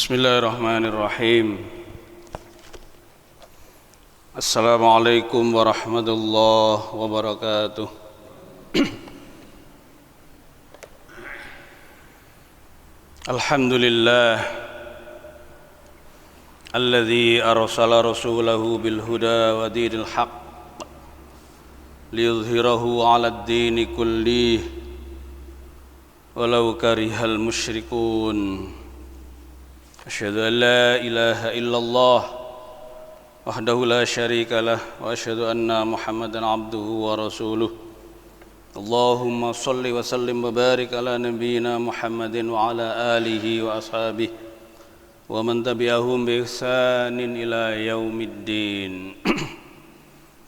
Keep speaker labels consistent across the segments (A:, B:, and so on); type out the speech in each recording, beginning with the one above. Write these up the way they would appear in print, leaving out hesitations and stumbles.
A: Bismillahirrahmanirrahim. Assalamualaikum warahmatullahi wabarakatuh. Alhamdulillah alladzi arsala rasulahu bil huda wa dinil haqq liyudhhirahu 'alad dini kullih walau karihal musyrikun. Asyhadu an la ilaha illallah wahdahu la syarika lah wa asyhadu anna Muhammadan abduhu wa rasuluh. Allahumma shalli wa sallim wa barik ala nabiyyina Muhammadin wa ala alihi wa ashabihi wa man tabi'ahum bi ihsanin ila yaumiddin.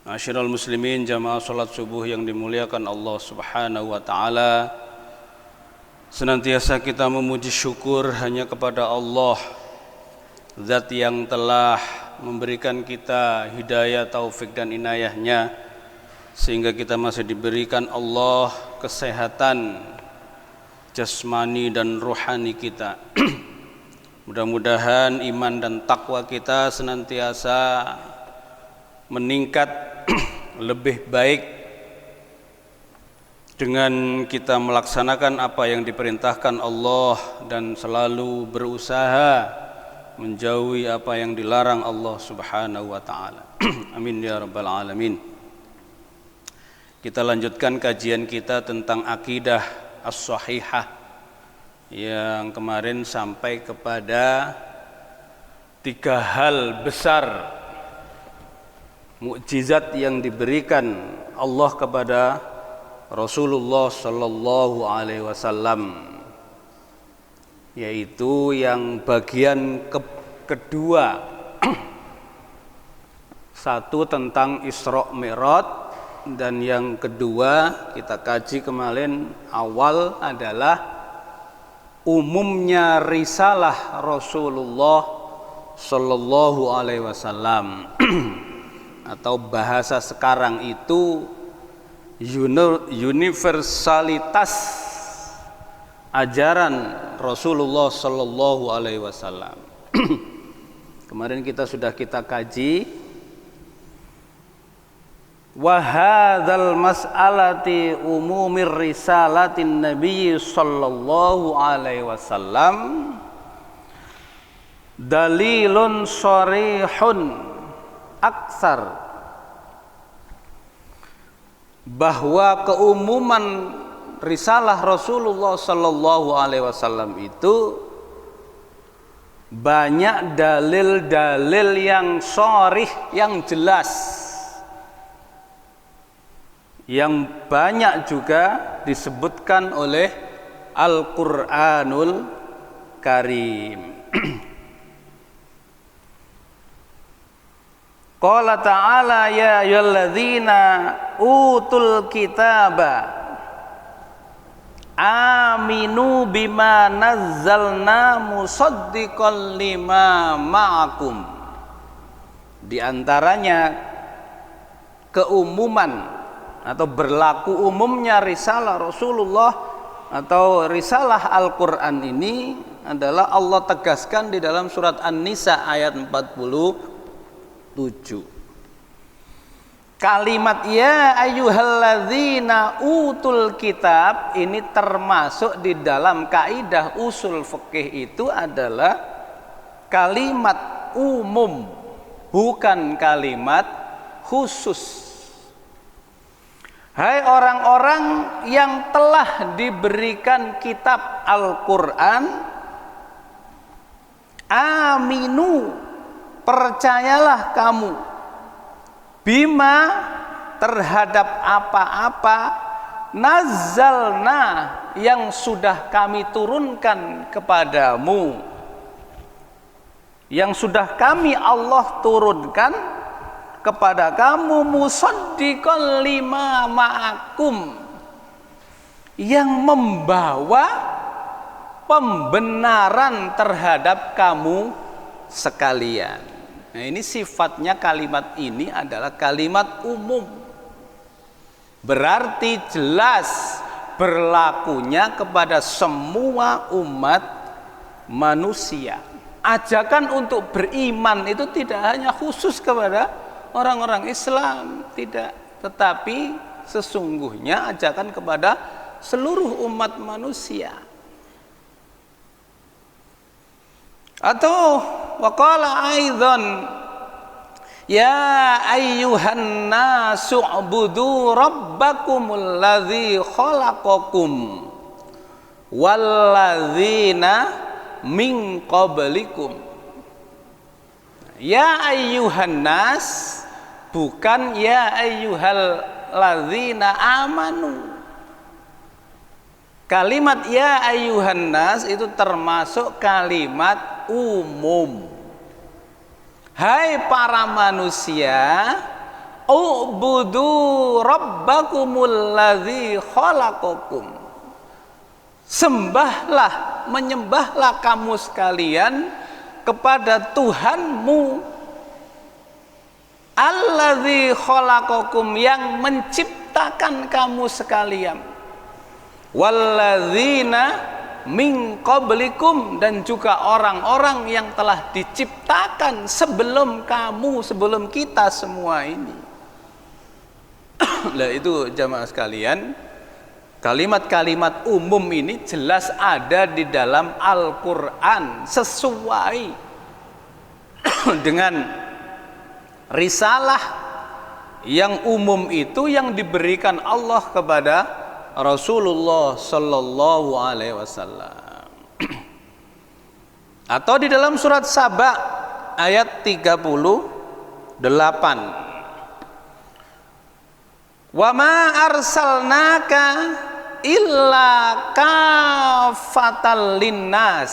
A: Masyiral muslimin, jamaah salat subuh yang dimuliakan Allah Subhanahu wa taala. Senantiasa kita memuji syukur hanya kepada Allah, Zat yang telah memberikan kita hidayah, taufik dan inayahnya, sehingga kita masih diberikan Allah kesehatan jasmani dan rohani kita. Mudah-mudahan iman dan takwa kita senantiasa meningkat lebih baik dengan kita melaksanakan apa yang diperintahkan Allah dan selalu berusaha menjauhi apa yang dilarang Allah Subhanahu wa taala. Amin ya rabbal alamin. Kita lanjutkan kajian kita tentang akidah as-sahihah yang kemarin sampai kepada 3 hal besar mukjizat yang diberikan Allah kepada Rasulullah sallallahu alaihi wasallam, yaitu yang bagian kedua. Satu tentang Isra Mi'raj, dan yang kedua kita kaji kemarin awal adalah umumnya risalah Rasulullah sallallahu alaihi wasallam atau bahasa sekarang itu universalitas ajaran Rasulullah sallallahu alaihi wasallam. Kemarin kita sudah kaji wa hadzal mas'alati umumir risalatin nabiy sallallahu alaihi wasallam dalilun sharihun aksar, bahwa keumuman risalah Rasulullah sallallahu alaihi wasallam itu banyak dalil-dalil yang sharih, yang jelas, yang banyak juga disebutkan oleh Al-Qur'anul Karim. Qala ta'ala ya ayyuhalladzina utul kitaba aminu bima nazzalna musaddiqan lima ma'akum. Di antaranya keumuman atau berlaku umumnya risalah Rasulullah atau risalah Al-Qur'an ini adalah Allah tegaskan di dalam surat An-Nisa ayat 47. Kalimat ya ayyuhalladzina utul kitab ini termasuk di dalam kaidah usul fikih, itu adalah kalimat umum, bukan kalimat khusus. Hai orang-orang yang telah diberikan kitab Al-Qur'an, aminu, percayalah kamu, bima, terhadap apa-apa, nazzalna, yang sudah kami turunkan kepadamu, yang sudah kami Allah turunkan kepada kamu, musaddiqan lima ma'akum, yang membawa pembenaran terhadap kamu sekalian. Nah, ini sifatnya kalimat ini adalah kalimat umum. Berarti jelas berlakunya kepada semua umat manusia.
B: ajakan untuk beriman itu tidak hanya khusus kepada orang-orang Islam, tidak, tetapi sesungguhnya ajakan kepada seluruh umat manusia. Atau waqala aidan ya ayyuhan nasu ubudu rabbakumul ladzi khalaqakum walladzina min qablikum. Ya ayyuhan nas, bukan ya ayyuhal ladzina amanu. Kalimat ya ayyuhan nas itu termasuk kalimat umum. Hai para manusia, ubudu rabbakumul ladzi khalaqakum. Sembahlah, menyembahlah kamu sekalian kepada Tuhanmu alladzi khalaqakum, yang menciptakan kamu sekalian, walladzina min qablikum, dan juga orang-orang yang telah diciptakan sebelum kamu, sebelum kita semua ini. Nah itu jamaah sekalian, kalimat-kalimat umum ini jelas ada di dalam Al-Quran sesuai dengan risalah yang umum itu yang diberikan Allah kepada Rasulullah Sallallahu Alaihi Wasallam. Atau di dalam surat Saba ayat 38, wa ma arsalnaka illa kafatal linnas,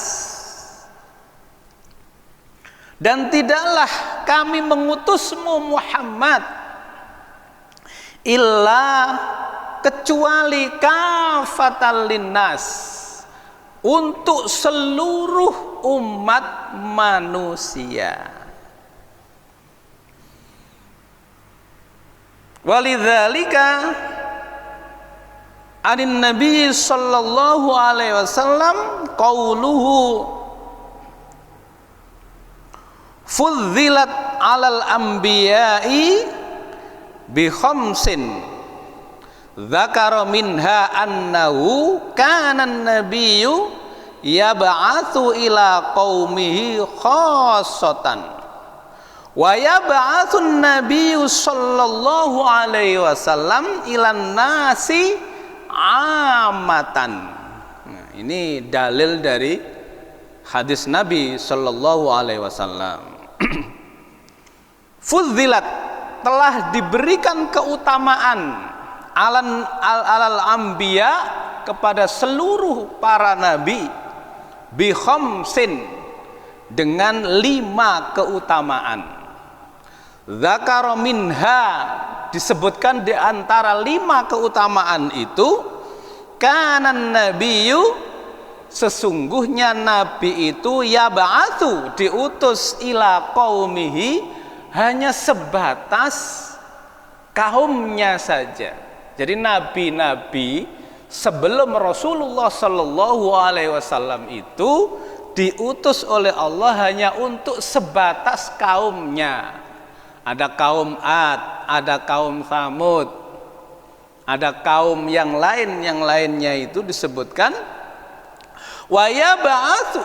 B: dan tidaklah kami mengutusmu Muhammad illa, kecuali kafatal linnas, untuk seluruh umat manusia. Walidzalika anin Nabi sallallahu alaihi wasallam qauluhu fudzilat alal anbiya'i bi khamsin dzakara minha annahu kana an-nabiyyu yab'atsu ila qaumihi khassatan wa yab'atsun nabiyyu sallallahu alaihi wasallam ilan nasi amatan. Nah, ini dalil dari hadis Nabi sallallahu alaihi wasallam. Fudzilat, telah diberikan keutamaan alal anbiya, kepada seluruh para nabi, bi khamsin, dengan 5 keutamaan. Dzakara minha, disebutkan di antara 5 keutamaan itu, kanan nabiyyu, sesungguhnya nabi itu, yab'atsu, diutus, ila qaumihi, hanya sebatas kaumnya saja. Jadi nabi-nabi sebelum Rasulullah Sallallahu Alaihi Wasallam itu diutus oleh Allah hanya untuk sebatas kaumnya. Ada kaum Ad, ada kaum Tsamud, ada kaum yang lainnya itu disebutkan wa yab'atsu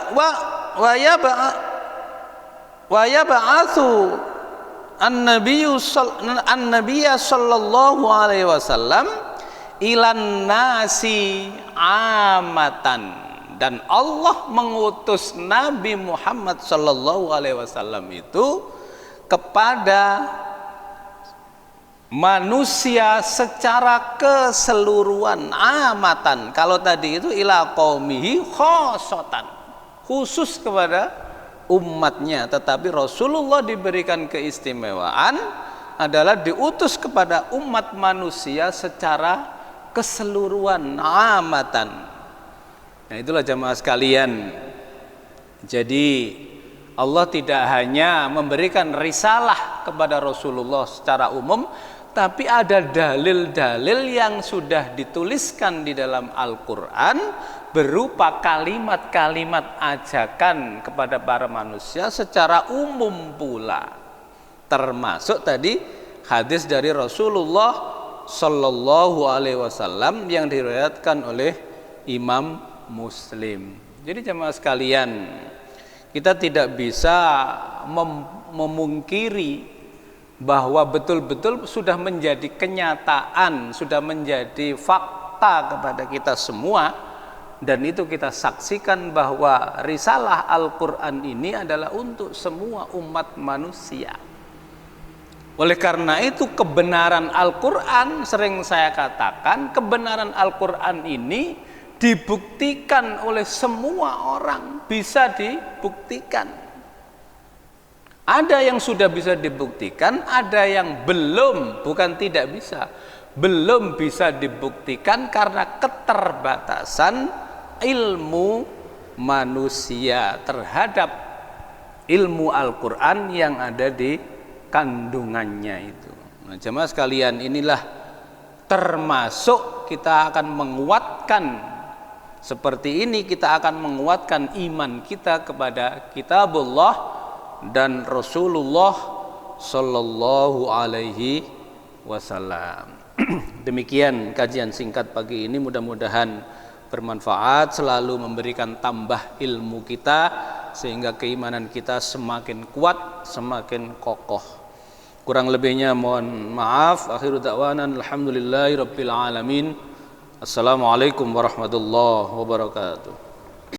B: an-nabiyya sallallahu alaihi wasallam ilan nasi amatan, dan Allah mengutus Nabi Muhammad sallallahu alaihi wasallam itu kepada manusia secara keseluruhan, amatan. Kalau tadi itu ila qaumihi khosotan, khusus kepada umatnya, tetapi Rasulullah diberikan keistimewaan adalah diutus kepada umat manusia secara keseluruhan, amatan. Nah itulah jamaah sekalian, jadi Allah tidak hanya memberikan risalah kepada Rasulullah secara umum, tapi ada dalil-dalil yang sudah dituliskan di dalam Al-Quran berupa kalimat-kalimat ajakan kepada para manusia secara umum pula. Termasuk tadi hadis dari Rasulullah Sallallahu Alaihi Wasallam yang diriwayatkan oleh Imam Muslim. Jadi jemaah sekalian, kita tidak bisa memungkiri bahwa betul-betul sudah menjadi kenyataan, sudah menjadi fakta kepada kita semua, dan itu kita saksikan bahwa risalah Al-Quran ini adalah untuk semua umat manusia. Oleh karena itu kebenaran Al-Quran, sering saya katakan, kebenaran Al-Quran ini dibuktikan oleh semua orang, bisa dibuktikan. Ada yang sudah bisa dibuktikan, ada yang belum, bukan tidak bisa, belum bisa dibuktikan karena keterbatasan ilmu manusia terhadap ilmu Al-Quran yang ada di kandungannya itu. Nah, jemaah sekalian, inilah termasuk kita akan menguatkan, seperti ini kita akan menguatkan iman kita kepada kitabullah dan Rasulullah Sallallahu Alaihi Wasallam. Demikian kajian singkat pagi ini, mudah-mudahan bermanfaat, selalu memberikan tambah ilmu kita sehingga keimanan kita semakin kuat, semakin kokoh. Kurang lebihnya mohon maaf. Akhiru da'wana alhamdulillahi rabbil alamin. Assalamualaikum warahmatullahi wabarakatuh.